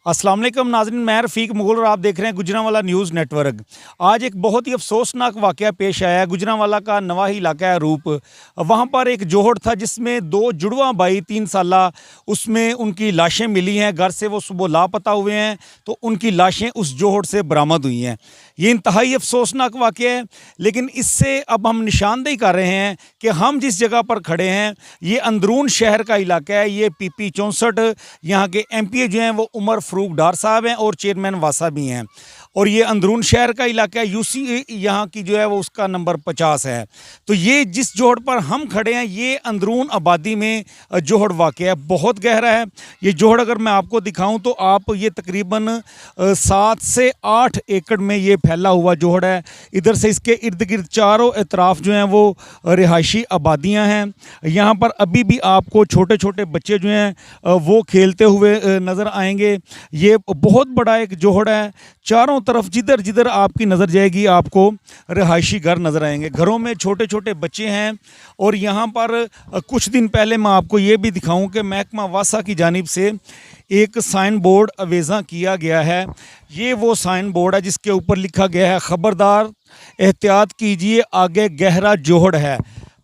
अस्सलाम वालेकुम नाज़रीन, मैं रफ़ीक मुग़ल और आप देख रहे हैं गुजरांवाला न्यूज़ नेटवर्क। आज एक बहुत ही अफसोसनाक वाक़या पेश आया है। गुजरांवाला का नवाही इलाका है रूप। वहाँ पर एक जोहड़ था जिसमें 2 जुड़वा भाई 3 साला, उसमें उनकी लाशें मिली हैं। घर से वो सुबह लापता हुए हैं तो उनकी लाशें उस जोहड़ से बरामद हुई हैं। ये इंतहाई अफसोसनाक वाक़या है, लेकिन इससे अब हम निशानदेही कर रहे हैं कि हम जिस जगह पर खड़े हैं ये अंदरून शहर का इलाका है। ये PP 64 यहाँ के MPA जो हैं वो उमर फ़रूक डार साहब हैं और चेयरमैन वासा भी हैं। और ये अंदरून शहर का इलाका है। UC यहाँ की जो है वो उसका नंबर 50 है। तो ये जिस जोहड़ पर हम खड़े हैं ये अंदरून आबादी में जोहड़ वाक़या है, बहुत गहरा है। ये जोहड़ अगर मैं आपको दिखाऊं तो आप ये तकरीबन 7 से 8 एकड़ में ये फैला हुआ जोहड़ है। इधर से इसके इर्द गिर्द चारों अतराफ़ जो हैं वो रिहायशी आबादियाँ हैं। यहाँ पर अभी भी आपको छोटे छोटे बच्चे जो हैं वो खेलते हुए नज़र आएंगे। ये बहुत बड़ा एक जोहड़ है। चारों तरफ जिधर जिधर आपकी नज़र जाएगी आपको रिहायशी घर नज़र आएंगे। घरों में छोटे छोटे बच्चे हैं। और यहाँ पर कुछ दिन पहले मैं आपको ये भी दिखाऊं कि महकमा वासा की जानिब से एक साइन बोर्ड अवेज़ा किया गया है। ये वो साइन बोर्ड है जिसके ऊपर लिखा गया है, खबरदार एहतियात कीजिए आगे गहरा जोहड़ है,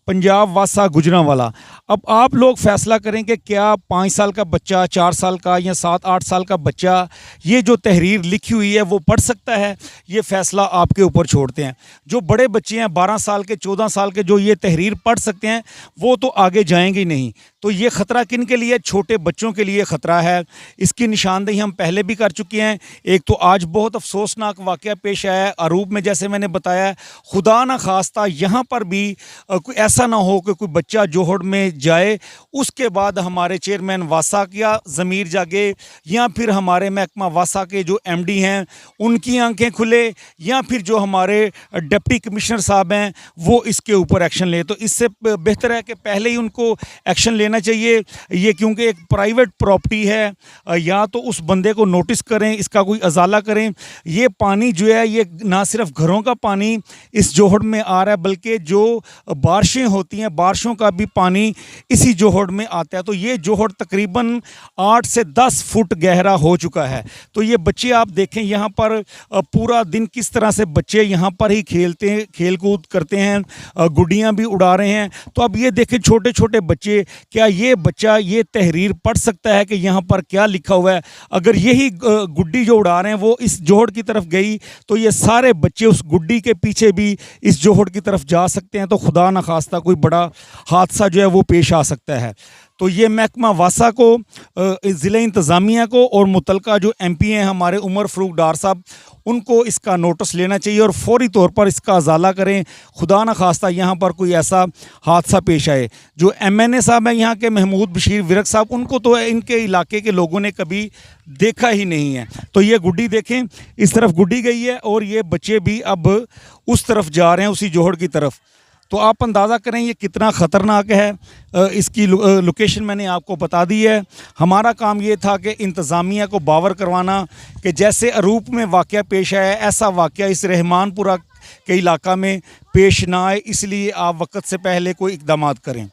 पंजाब वासा गुजरांवाला। अब आप लोग फैसला करें कि क्या 5 साल का बच्चा, 4 साल का या 7-8 साल का बच्चा ये जो तहरीर लिखी हुई है वो पढ़ सकता है। ये फ़ैसला आपके ऊपर छोड़ते हैं। जो बड़े बच्चे हैं 12 साल के, 14 साल के, जो ये तहरीर पढ़ सकते हैं वो तो आगे जाएंगे नहीं। तो ये ख़तरा किन के लिए? छोटे बच्चों के लिए ख़तरा है। इसकी निशानदेही हम पहले भी कर चुके हैं। एक तो आज बहुत अफसोसनाक वाक़या पेश आया है अरूप में, जैसे मैंने बताया। खुदा न खास्ता यहाँ पर भी कोई ऐसा ना हो कि कोई बच्चा जोहड़ में जाए, उसके बाद हमारे चेयरमैन वासा का ज़मीर जागे या फिर हमारे महकमा वासा के जो MD हैं उनकी आंखें खुले या फिर जो हमारे डिप्टी कमिश्नर साहब हैं वो इसके ऊपर एक्शन लें। तो इससे बेहतर है कि पहले ही उनको एक्शन लेना चाहिए। ये क्योंकि एक प्राइवेट प्रॉपर्टी है, या तो उस बंदे को नोटिस करें, इसका कोई अजाला करें। ये पानी जो है ये ना सिर्फ घरों का पानी इस जोहड़ में आ रहा है, बल्कि जो बारिशें होती हैं बारिशों का भी पानी इसी जोहड़ में आता है। तो ये जोहड़ तकरीबन 8 से 10 फुट गहरा हो चुका है। तो ये बच्चे आप देखें यहाँ पर पूरा दिन किस तरह से बच्चे यहाँ पर ही खेल कूद करते हैं, गुड्डियाँ भी उड़ा रहे हैं। तो अब ये देखें छोटे छोटे बच्चे, क्या ये बच्चा ये तहरीर पढ़ सकता है कि यहाँ पर क्या लिखा हुआ है? अगर यही गुड्डी जो उड़ा रहे हैं वो इस जोहड़ की तरफ गई तो ये सारे बच्चे उस गुड्डी के पीछे भी इस जोहड़ की तरफ जा सकते हैं। तो खुदा न खास्ता कोई बड़ा हादसा जो है वो पेश आ सकता है। तो ये महकमा वासा को, ज़िले इंतज़ामिया को और मुतलका जो MP हैं हमारे उमर फ़रूक डार साहब, उनको इसका नोटिस लेना चाहिए और फौरी तौर पर इसका अजाला करें। खुदा न खास्ता यहाँ पर कोई ऐसा हादसा पेश आए। जो MNA साहब हैं यहाँ के, महमूद बशीर विरक साहब, उनको तो इनके इलाके के लोगों ने कभी देखा ही नहीं है। तो ये गुड्डी देखें, इस तरफ गुड्डी गई है और ये बच्चे भी अब उस तरफ जा रहे हैं, उसी जोहड़ की तरफ। तो आप अंदाज़ा करें ये कितना ख़तरनाक है। इसकी लोकेशन मैंने आपको बता दी है। हमारा काम ये था कि इंतज़ामिया को बावर करवाना कि जैसे अरूप में वाक़या पेश आया ऐसा वाक़या इस रहमानपुरा के इलाका में पेश ना आए, इसलिए आप वक्त से पहले कोई इक़दामात करें।